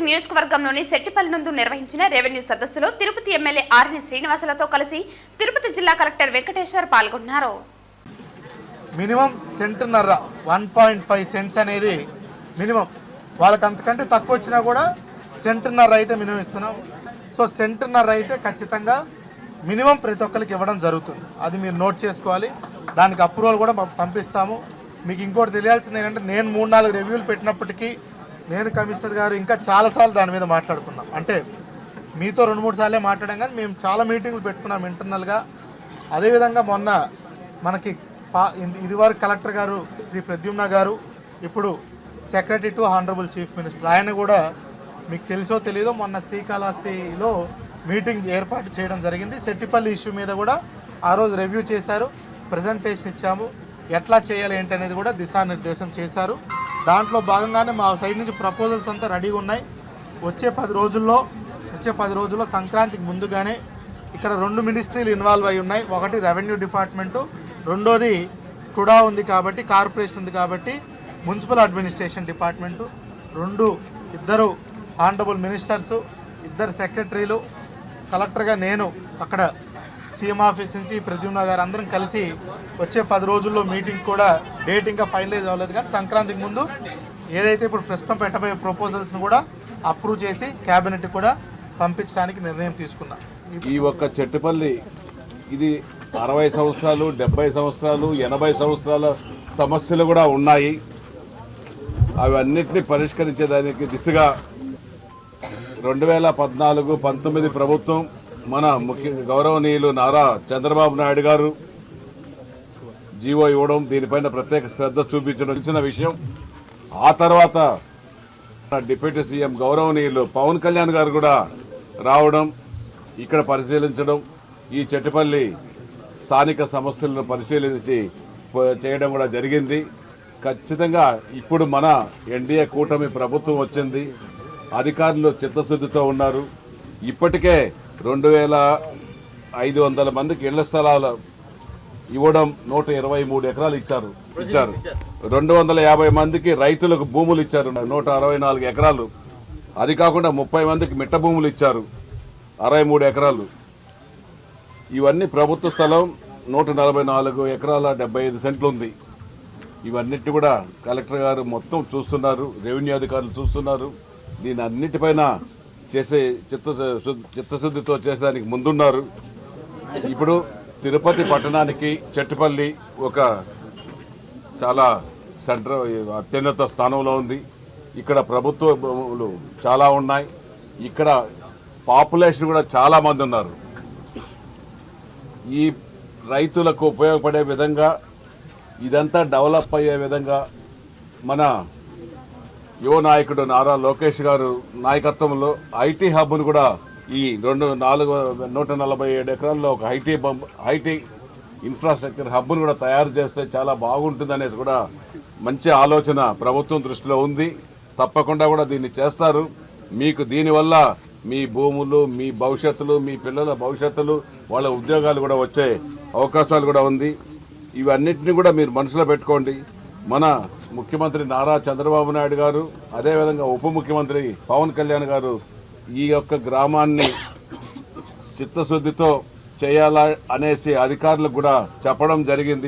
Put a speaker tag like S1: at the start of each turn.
S1: నియోజకవర్గంలోని సెట్టిపల్లి నందు నిర్వహించిన రెవెన్యూ సదస్సులో తిరుపతి ఎమ్మెల్యే ఆర్ఎన్ శ్రీనివాసులతో కలిసి తిరుపతి జిల్లా కలెక్టర్ వెంకటేశ్వర్ పాల్గొన్నారు.
S2: మినిమం సెంటున్నర 1.5 సెంట్స్ అనేది మినిమం, వాళ్ళకి అంతకంటే తక్కువ వచ్చినా కూడా సెంటున్నర అయితే మినిమం ఇస్తున్నాం. సో సెంటున్నర అయితే ఖచ్చితంగా మినిమం ప్రతి ఒక్కరికి ఇవ్వడం జరుగుతుంది. అది మీరు నోట్ చేసుకోవాలి. దానికి అప్రూవల్ కూడా పంపిస్తాము. మీకు ఇంకోటి తెలియాల్సింది ఏంటంటే, నేను 3-4 రివ్యూలు పెట్టినప్పటికీ నేను కమిషనర్ గారు ఇంకా చాలాసార్లు దాని మీద మాట్లాడుకున్నాం. అంటే మీతో 2-3 సార్లే మాట్లాడాం, కానీ మేము చాలా మీటింగ్లు పెట్టుకున్నాం ఇంటర్నల్గా. అదేవిధంగా మొన్న మనకి ఇదివరకు కలెక్టర్ గారు శ్రీ ప్రద్యుమ్న గారు, ఇప్పుడు secretary to honourable chief minister, ఆయన కూడా మీకు తెలుసో తెలీదో మొన్న శ్రీకాళహస్తిలో మీటింగ్ ఏర్పాటు చేయడం జరిగింది. సెట్టిపల్లి ఇష్యూ మీద కూడా ఆ రోజు రివ్యూ చేశారు, ప్రజెంటేషన్ ఇచ్చాము. ఎట్లా చేయాలి ఏంటి అనేది కూడా దిశానిర్దేశం చేశారు. దాంట్లో భాగంగానే మా సైడ్ నుంచి ప్రపోజల్స్ అంతా రెడీగా ఉన్నాయి. వచ్చే 10 రోజుల్లో సంక్రాంతికి ముందుగానే ఇక్కడ 2 మినిస్ట్రీలు ఇన్వాల్వ్ అయి ఉన్నాయి. ఒకటి రెవెన్యూ డిపార్ట్మెంటు, రెండోది టుడా ఉంది కాబట్టి, కార్పొరేషన్ ఉంది కాబట్టి మున్సిపల్ అడ్మినిస్ట్రేషన్ డిపార్ట్మెంటు, ఇద్దరు ఆనరబుల్ మినిస్టర్సు, 2 సెక్రటరీలు, కలెక్టర్గా నేను, అక్కడ సీఎం ఆఫీస్ నుంచి ప్రద్యుమ్న గారు అందరం కలిసి వచ్చే 10 రోజుల్లో మీటింగ్ కూడా డేట్ ఇంకా ఫైనలైజ్ అవ్వలేదు, కానీ సంక్రాంతికి ముందు ఏదైతే ఇప్పుడు ప్రస్తుతం పెట్టబోయే ప్రపోజల్స్ని కూడా అప్రూవ్ చేసి క్యాబినెట్ కూడా పంపించడానికి నిర్ణయం తీసుకున్నాం.
S3: ఈ ఒక్క చెట్టుపల్లి ఇది 60 సంవత్సరాలు, 70 సంవత్సరాలు, 80 సంవత్సరాల సమస్యలు కూడా ఉన్నాయి. అవి అన్నింటినీ పరిష్కరించేదానికి దిశగా 2014-19 ప్రభుత్వం, మన ముఖ్య గౌరవనీయులు నారా చంద్రబాబు నాయుడు గారు జీవో ఇవ్వడం, దీనిపైన ప్రత్యేక శ్రద్ధ చూపించిన విషయం. ఆ తర్వాత డిప్యూటీ సీఎం గౌరవనీయులు పవన్ కళ్యాణ్ గారు కూడా రావడం, ఇక్కడ పరిశీలించడం, ఈ చెట్టుపల్లి స్థానిక సమస్యలను పరిశీలించి చేయడం కూడా జరిగింది. ఖచ్చితంగా ఇప్పుడు మన ఎన్డీఏ కూటమి ప్రభుత్వం వచ్చింది, అధికారులు చిత్తశుద్ధితో ఉన్నారు. ఇప్పటికే 2500 మందికి ఇళ్ల స్థలాలు ఇవ్వడం, 123 ఎకరాలు ఇచ్చారు. 250 మందికి రైతులకు భూములు ఇచ్చారు, 164 ఎకరాలు. అది కాకుండా 30 మందికి మిట్ట భూములు ఇచ్చారు, 63 ఎకరాలు. ఇవన్నీ ప్రభుత్వ స్థలం, 144 ఎకరాల 75 సెంట్లు ఉంది. ఇవన్నిటి కూడా కలెక్టర్ గారు మొత్తం చూస్తున్నారు, రెవెన్యూ అధికారులు చూస్తున్నారు. దీని అన్నిటిపైన చేసే చిత్తశుద్ధితో చేసేదానికి ముందున్నారు. ఇప్పుడు తిరుపతి పట్టణానికి చెట్టుపల్లి ఒక చాలా అత్యున్నత స్థానంలో ఉంది. ఇక్కడ ప్రభుత్వ భూములు చాలా ఉన్నాయి. ఇక్కడ పాపులేషన్ కూడా చాలా మంది ఉన్నారు. ఈ రైతులకు ఉపయోగపడే విధంగా, ఇదంతా డెవలప్ అయ్యే విధంగా మన యువ నాయకుడు నారా లోకేష్ గారు నాయకత్వంలో ఐటీ హబ్ను కూడా ఈ 147 ఎకరాల్లో ఒక ఐటీ ఇన్ఫ్రాస్ట్రక్చర్ హబ్ను కూడా తయారు చేస్తే చాలా బాగుంటుందనేసి కూడా మంచి ఆలోచన ప్రభుత్వం దృష్టిలో ఉంది. తప్పకుండా కూడా దీన్ని చేస్తారు. మీకు దీనివల్ల మీ భూములు, మీ భవిష్యత్తులు, మీ పిల్లల భవిష్యత్తులు, వాళ్ళ ఉద్యోగాలు కూడా వచ్చే అవకాశాలు కూడా ఉంది. ఇవన్నిటిని కూడా మీరు మనసులో పెట్టుకోండి. మన ముఖ్యమంత్రి నారా చంద్రబాబు నాయుడు గారు, అదేవిధంగా ఉప ముఖ్యమంత్రి పవన్ కళ్యాణ్ గారు ఈ యొక్క గ్రామాన్ని చిత్తశుద్ధితో చేయాలా అనేసి అధికారులకు కూడా చెప్పడం జరిగింది.